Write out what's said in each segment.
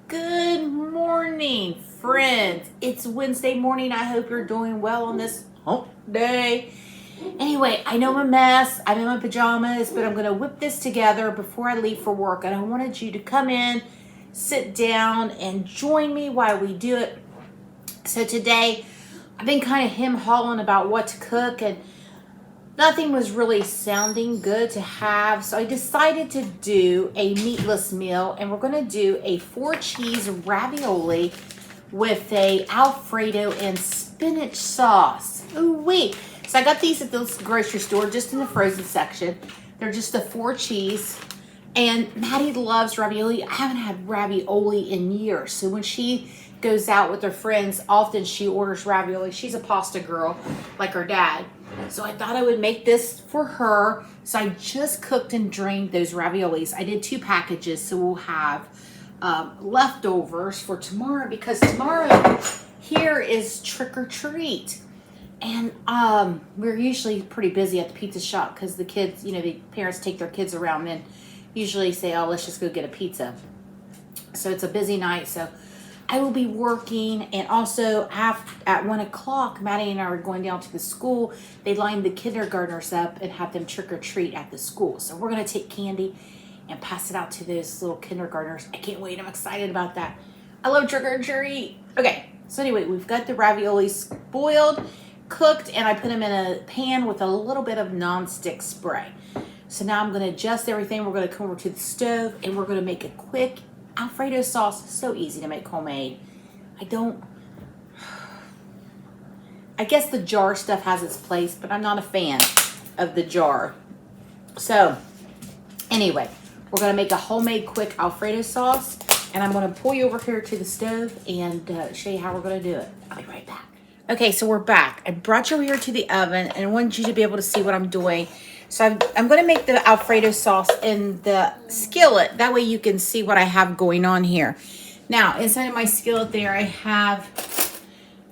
Good morning, friends. It's Wednesday morning. I hope you're doing well on this hump day. Anyway, I know I'm a mess. I'm in my pajamas, but I'm going to whip this together before I leave for work. And I wanted you to come in, sit down, and join me while we do it. So today, I've been kind of hem-hawing about what to cook, and nothing was really sounding good to have, so I decided to do a meatless meal, and we're going to do a 4-cheese ravioli with a Alfredo and spinach sauce. Ooh wee! So I got these at the grocery store, just in the frozen section. They're just a 4-cheese, and Maddie loves ravioli. I haven't had ravioli in years, so when she goes out with her friends, often she orders ravioli. She's a pasta girl, like her dad. So I thought I would make this for her. So I just cooked and drained those raviolis. I did 2 packages, so we'll have leftovers for tomorrow, because tomorrow here is trick or treat. And we're usually pretty busy at the pizza shop because the kids, the parents take their kids around and usually say, oh, let's just go get a pizza. So it's a busy night. So I will be working, and also at 1 o'clock, Maddie and I are going down to the school. They lined the kindergartners up and have them trick or treat at the school. So we're going to take candy and pass it out to those little kindergartners. I can't wait. I'm excited about that. I love trick or treat. Okay, so anyway, we've got the raviolis boiled, cooked, and I put them in a pan with a little bit of nonstick spray. So now I'm going to adjust everything. We're going to come over to the stove, and we're going to make a quick Alfredo sauce. So easy to make homemade. I guess the jar stuff has its place, but I'm not a fan of the jar. So anyway, we're going to make a homemade quick Alfredo sauce, and I'm going to pull you over here to the stove and show you how we're going to do it. I'll be right back. Okay, so we're back. I brought you over here to the oven, and I wanted you to be able to see what I'm doing. So I'm going to make the Alfredo sauce in the skillet. That way you can see what I have going on here. Now, inside of my skillet there, I have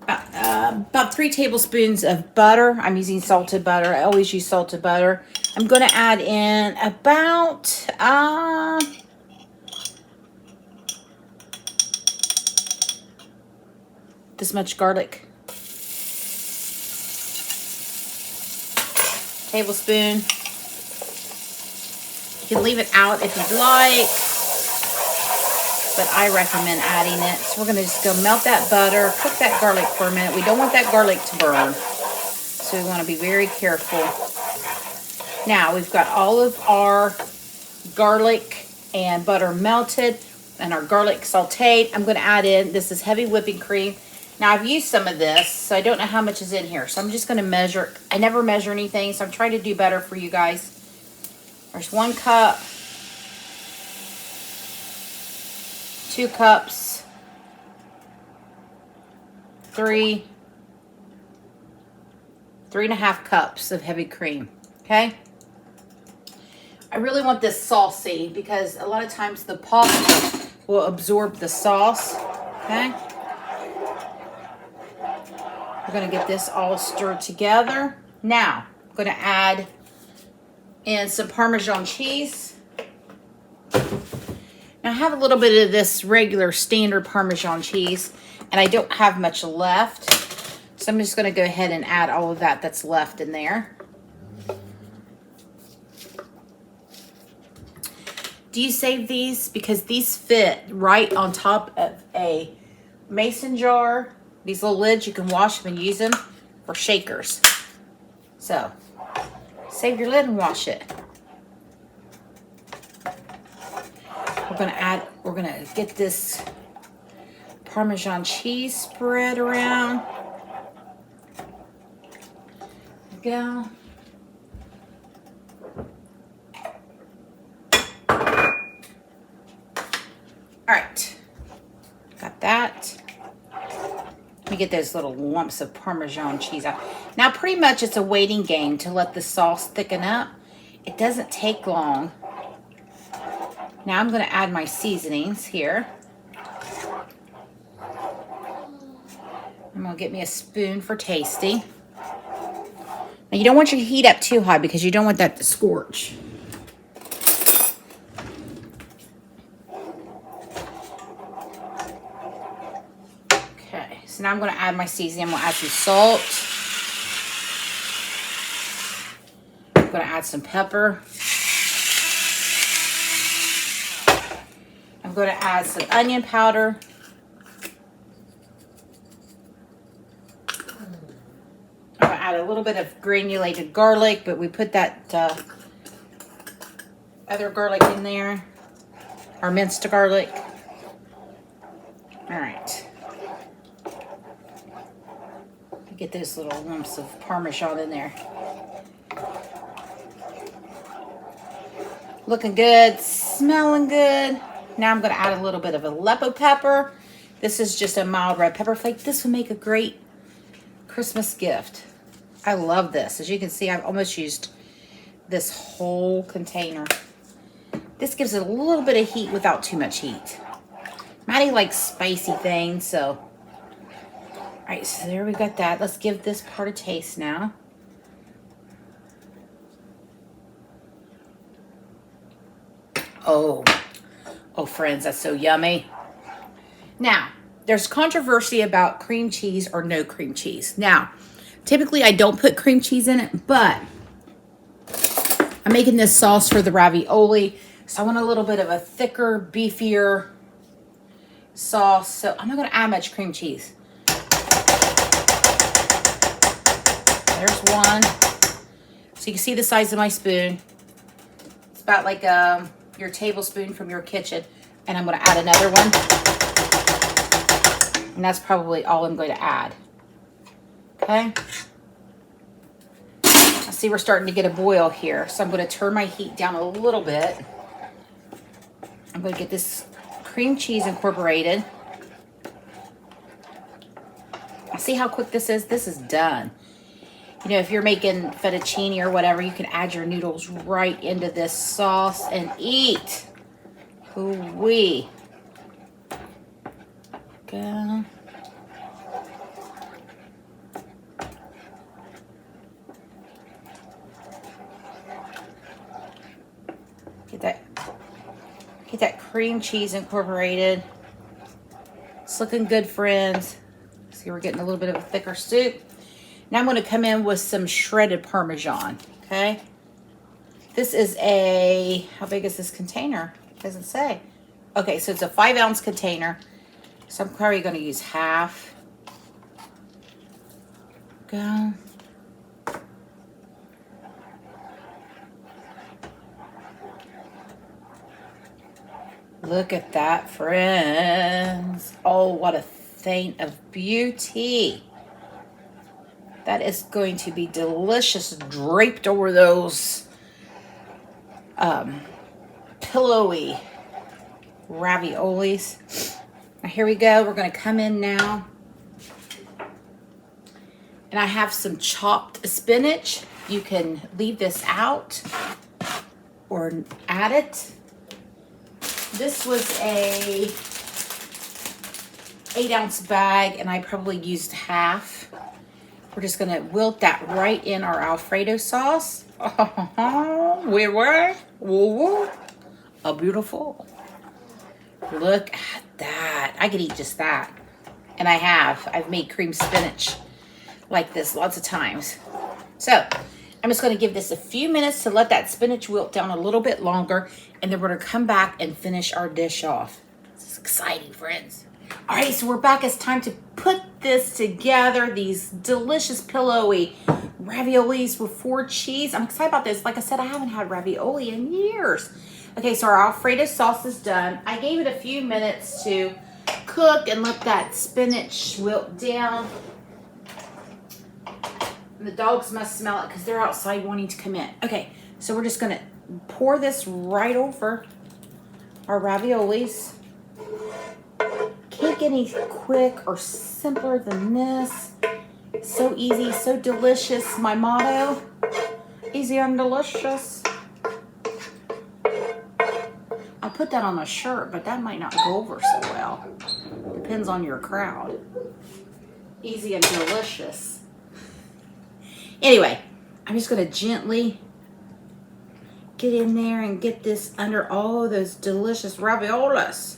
about 3 tablespoons of butter. I'm using salted butter. I always use salted butter. I'm going to add in about this much garlic. Tablespoon. You can leave it out if you'd like, but I recommend adding it. So we're going to just go melt that butter, cook that garlic for a minute. We don't want that garlic to burn, so we want to be very careful. Now we've got all of our garlic and butter melted and our garlic sauteed. I'm going to add in, this is heavy whipping cream. Now, I've used some of this, so I don't know how much is in here. So I'm just going to measure. I never measure anything, so I'm trying to do better for you guys. There's 1 cup, 2 cups, 3.5 cups of heavy cream, okay? I really want this saucy because a lot of times the pasta will absorb the sauce, okay? We're going to get this all stirred together. Now, I'm going to add in some Parmesan cheese. Now, I have a little bit of this regular standard Parmesan cheese, and I don't have much left. So I'm just going to go ahead and add all of that that's left in there. Do you save these? Because these fit right on top of a mason jar. These little lids, you can wash them and use them for shakers. So, save your lid and wash it. We're gonna get this Parmesan cheese spread around. There we go. All right, got that. Let me get those little lumps of Parmesan cheese out. Now, pretty much it's a waiting game to let the sauce thicken up. It doesn't take long. Now I'm going to add my seasonings here. I'm going to get me a spoon for tasty. Now, you don't want your heat up too high because you don't want that to scorch. So now I'm going to add my seasoning. I'm going to add some salt. I'm going to add some pepper. I'm going to add some onion powder. I'm going to add a little bit of granulated garlic, but we put that other garlic in there, our minced garlic. All right. Get those little lumps of Parmesan in there. Looking good, smelling good. Now I'm going to add a little bit of Aleppo pepper. This is just a mild red pepper flake. This will make a great Christmas gift. I love this. As you can see, I've almost used this whole container. This gives it a little bit of heat without too much heat. Maddie likes spicy things, so. All right, so there we got that. Let's give this part a taste now. Oh, friends, that's so yummy. Now, there's controversy about cream cheese or no cream cheese. Now, typically I don't put cream cheese in it, but I'm making this sauce for the ravioli, so I want a little bit of a thicker, beefier sauce. So I'm not going to add much cream cheese. There's one. So you can see the size of my spoon. It's about like your tablespoon from your kitchen. And I'm going to add another one. And that's probably all I'm going to add. Okay. I see we're starting to get a boil here. So I'm going to turn my heat down a little bit. I'm going to get this cream cheese incorporated. See how quick this is? This is done. You know, if you're making fettuccine or whatever, you can add your noodles right into this sauce and eat. Ooh-wee. Go. Get that cream cheese incorporated. It's looking good, friends. See, we're getting a little bit of a thicker soup. Now I'm going to come in with some shredded Parmesan, okay? This is how big is this container? It doesn't say. Okay, so it's a 5-ounce container. So I'm probably going to use half. Go. Look at that, friends. Oh, what a thing of beauty. That is going to be delicious, draped over those pillowy raviolis. Now here we go. We're going to come in now. And I have some chopped spinach. You can leave this out or add it. This was a 8-ounce bag, and I probably used half. We're just going to wilt that right in our Alfredo sauce. Oh, we were. Woo-woo. Oh, beautiful. Look at that. I could eat just that. And I have. I've made cream spinach like this lots of times. So I'm just going to give this a few minutes to let that spinach wilt down a little bit longer. And then we're going to come back and finish our dish off. This is exciting, friends. All right, so we're back. It's time to put this together. These delicious pillowy raviolis with 4 cheese. I'm excited about this. Like I said, I haven't had ravioli in years. Okay, so our Alfredo sauce is done. I gave it a few minutes to cook and let that spinach wilt down. And the dogs must smell it because they're outside wanting to come in. Okay, so we're just going to pour this right over our raviolis. Can't get any quick or simpler than this. So easy, so delicious. My motto, easy and delicious. I'll put that on a shirt, but that might not go over so well. Depends on your crowd. Easy and delicious. Anyway, I'm just going to gently get in there and get this under all those delicious raviolis.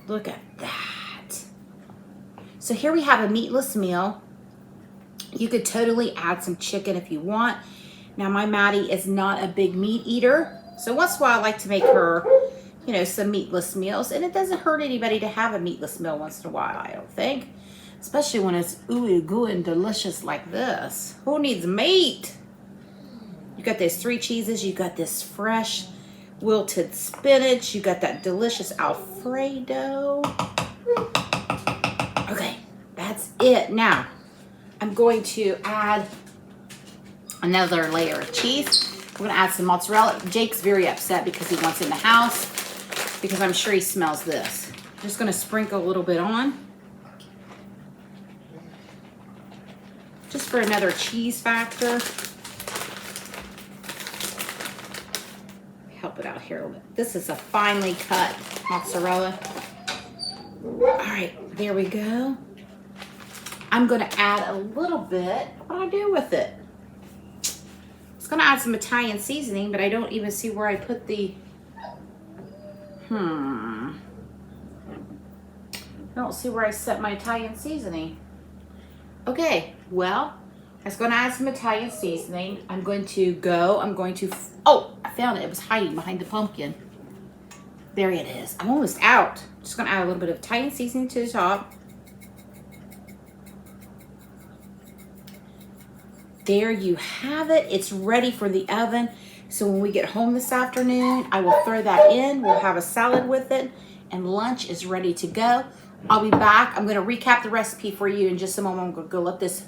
Look at that. So here we have a meatless meal. You could totally add some chicken if you want. Now my Maddie is not a big meat eater, so once in a while I like to make her, you know, some meatless meals, and it doesn't hurt anybody to have a meatless meal once in a while, I don't think. Especially when it's ooey gooey and delicious like this. Who needs meat? You got those 3 cheeses, you got this fresh wilted spinach, you got that delicious Alfredo. Okay, that's it. Now, I'm going to add another layer of cheese. We're gonna add some mozzarella. Jake's very upset because he wants it in the house because I'm sure he smells this. I'm just gonna sprinkle a little bit on. Just for another cheese factor. Help it out here a little bit. This is a finely cut mozzarella. All right, there we go. I'm gonna add a little bit. What do I do with it? I was gonna add some Italian seasoning, but I don't even see where I put the, I don't see where I set my Italian seasoning. Okay, well, I was gonna add some Italian seasoning. Oh, I found it. It was hiding behind the pumpkin. There it is. I'm almost out. Just gonna add a little bit of Italian seasoning to the top. There you have it. It's ready for the oven. So when we get home this afternoon, I will throw that in. We'll have a salad with it, and lunch is ready to go. I'll be back. I'm going to recap the recipe for you in just a moment. I'm going to go let this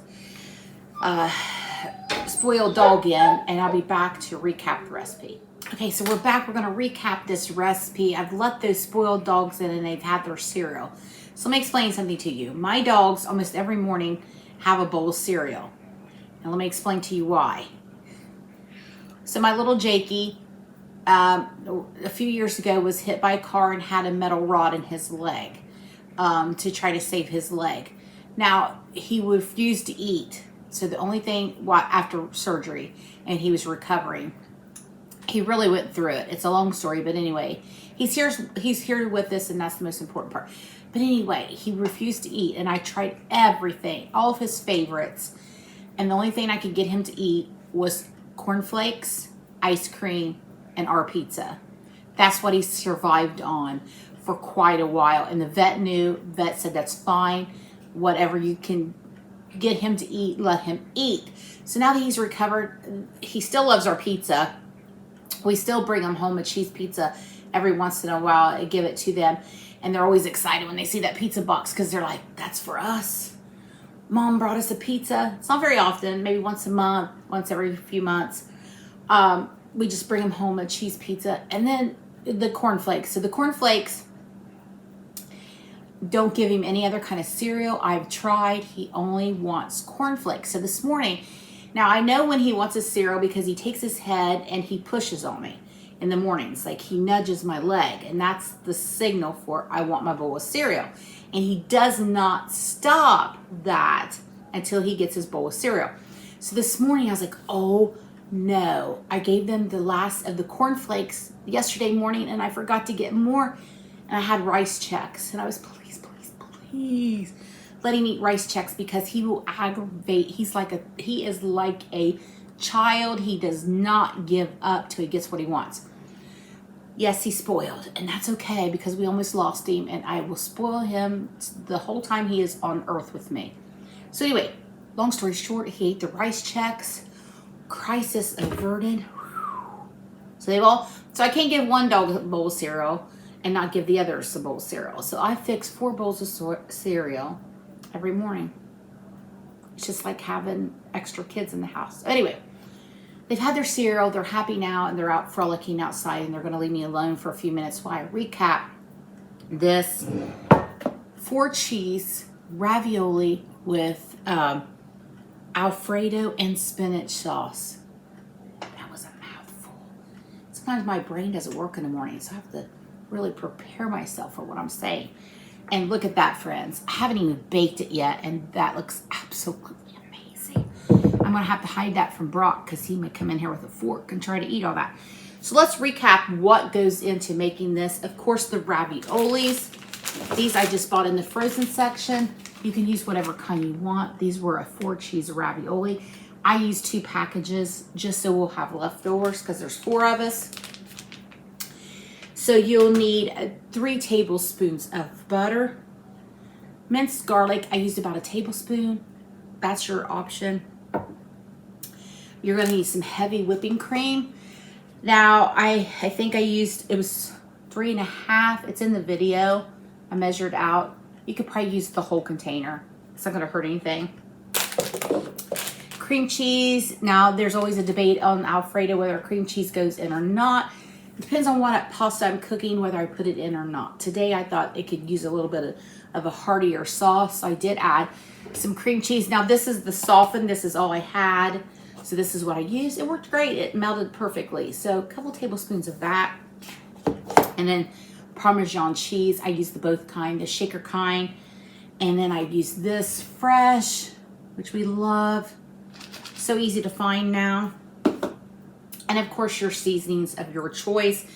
spoiled dog in, and I'll be back to recap the recipe. Okay, so we're back. We're going to recap this recipe. I've let those spoiled dogs in, and they've had their cereal. So let me explain something to you. My dogs almost every morning have a bowl of cereal. And let me explain to you why. So my little Jakey, a few years ago, was hit by a car and had a metal rod in his leg to try to save his leg. Now, he refused to eat. So the only thing, after surgery, and he was recovering, he really went through it. It's a long story, but anyway, he's here with us, and that's the most important part. But anyway, he refused to eat, and I tried everything, all of his favorites. And the only thing I could get him to eat was cornflakes, ice cream, and our pizza. That's what he survived on for quite a while. And the vet said that's fine. Whatever you can get him to eat, let him eat. So now that he's recovered, he still loves our pizza. We still bring him home a cheese pizza every once in a while and give it to them. And they're always excited when they see that pizza box because they're like, that's for us. Mom brought us a pizza. It's not very often, maybe once a month, once every few months. We just bring him home a cheese pizza. And then the cornflakes. So the cornflakes, don't give him any other kind of cereal. I've tried. He only wants cornflakes. So this morning, now I know when he wants a cereal because he takes his head and he pushes on me in the mornings. Like he nudges my leg. And that's the signal for I want my bowl of cereal. And he does not stop that until he gets his bowl of cereal. So this morning I was like, oh no. I gave them the last of the cornflakes yesterday morning and I forgot to get more. And I had rice checks. And I was, please let him eat rice checks because he will aggravate. He is like a child. He does not give up till he gets what he wants. Yes, he's spoiled, and that's okay because we almost lost him, and I will spoil him the whole time he is on earth with me. So anyway, long story short, he ate the rice checks. Crisis averted. So I can't give one dog a bowl of cereal and not give the others a bowl of cereal. So I fix 4 bowls of cereal every morning. It's just like having extra kids in the house. Anyway. They've had their cereal, they're happy now, and they're out frolicking outside, and they're going to leave me alone for a few minutes while I recap this 4-cheese ravioli with Alfredo and spinach sauce. That was a mouthful. Sometimes my brain doesn't work in the morning, so I have to really prepare myself for what I'm saying. And look at that, friends. I haven't even baked it yet, and that looks absolutely amazing. I'm going to have to hide that from Brock because he may come in here with a fork and try to eat all that. So let's recap what goes into making this. Of course, the raviolis. These I just bought in the frozen section. You can use whatever kind you want. These were a 4-cheese ravioli. I used 2 packages just so we'll have leftovers because there's 4 of us. So you'll need 3 tablespoons of butter. Minced garlic, I used about a tablespoon. That's your option. You're gonna need some heavy whipping cream. Now, I think I used, it was 3.5. It's in the video. I measured out. You could probably use the whole container. It's not gonna hurt anything. Cream cheese. Now, there's always a debate on Alfredo whether cream cheese goes in or not. It depends on what pasta I'm cooking, whether I put it in or not. Today, I thought it could use a little bit of a heartier sauce. So I did add some cream cheese. Now, this is the softened. This is all I had. So this is what I used. It worked great. It melted perfectly. So a couple tablespoons of that. And then Parmesan cheese. I used the both kind, the shaker kind. And then I used this fresh, which we love. So easy to find now. And of course, your seasonings of your choice.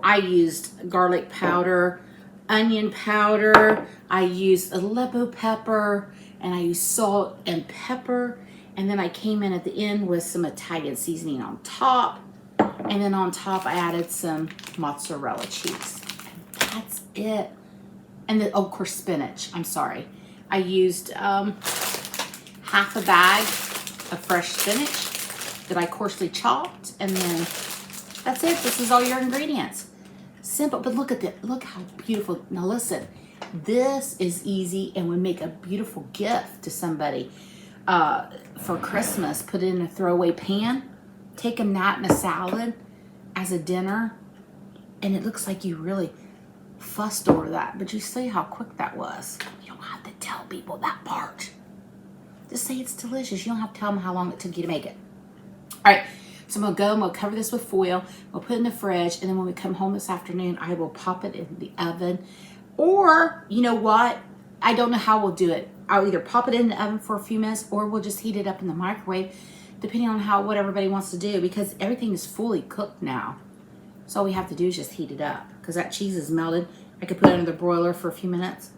I used garlic powder, onion powder. I used Aleppo pepper, and I used salt and pepper. And then I came in at the end with some Italian seasoning on top. And then on top, I added some mozzarella cheese. And that's it. And then, oh, of course, spinach. I'm sorry. I used half a bag of fresh spinach that I coarsely chopped. And then that's it. This is all your ingredients. Simple, but look at that. Look how beautiful. Now listen, this is easy and would make a beautiful gift to somebody. For Christmas, put it in a throwaway pan, take them that in a salad as a dinner, and it looks like you really fussed over that, but you see how quick that was. You don't have to tell people that part. Just say it's delicious. You don't have to tell them how long it took you to make it. All right, so I'm gonna cover this with foil, we'll put it in the fridge, and then when we come home this afternoon, I will pop it in the oven. Or, you know what? I don't know how we'll do it. I'll either pop it in the oven for a few minutes or we'll just heat it up in the microwave, depending on what everybody wants to do, because everything is fully cooked now. So all we have to do is just heat it up because that cheese is melted. I could put it under the broiler for a few minutes.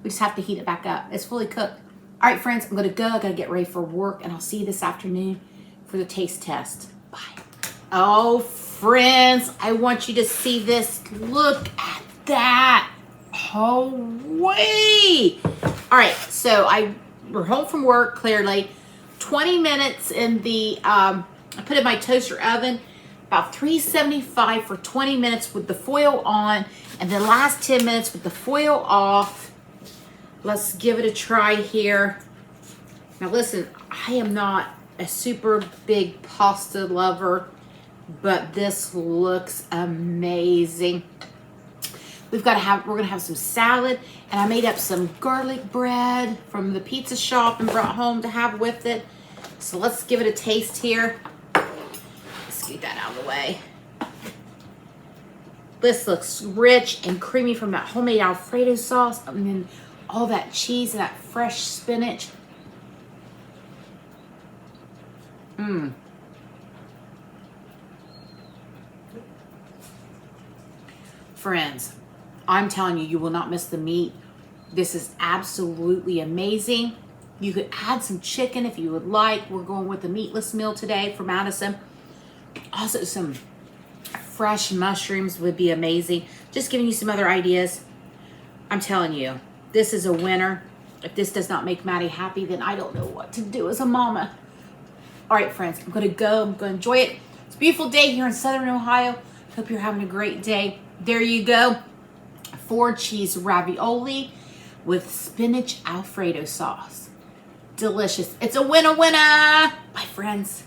We just have to heat it back up. It's fully cooked. All right, friends, I'm gonna go. I gotta get ready for work, and I'll see you this afternoon for the taste test. Bye. Oh, friends, I want you to see this. Look at that. Oh, wait. All right, so we're home from work, clearly. 20 minutes in the, I put it in my toaster oven, about 375 for 20 minutes with the foil on, and the last 10 minutes with the foil off. Let's give it a try here. Now listen, I am not a super big pasta lover, but this looks amazing. We're gonna have some salad, and I made up some garlic bread from the pizza shop and brought home to have with it. So let's give it a taste here. Scoot that out of the way. This looks rich and creamy from that homemade Alfredo sauce, and then all that cheese and that fresh spinach. Friends, I'm telling you, you will not miss the meat. This is absolutely amazing. You could add some chicken if you would like. We're going with the meatless meal today for Madison. Also, some fresh mushrooms would be amazing. Just giving you some other ideas. I'm telling you, this is a winner. If this does not make Maddie happy, then I don't know what to do as a mama. All right, friends, I'm gonna go. I'm gonna enjoy it. It's a beautiful day here in Southern Ohio. Hope you're having a great day. There you go. 4-cheese ravioli with spinach Alfredo sauce. Delicious. It's a winner. Bye, friends.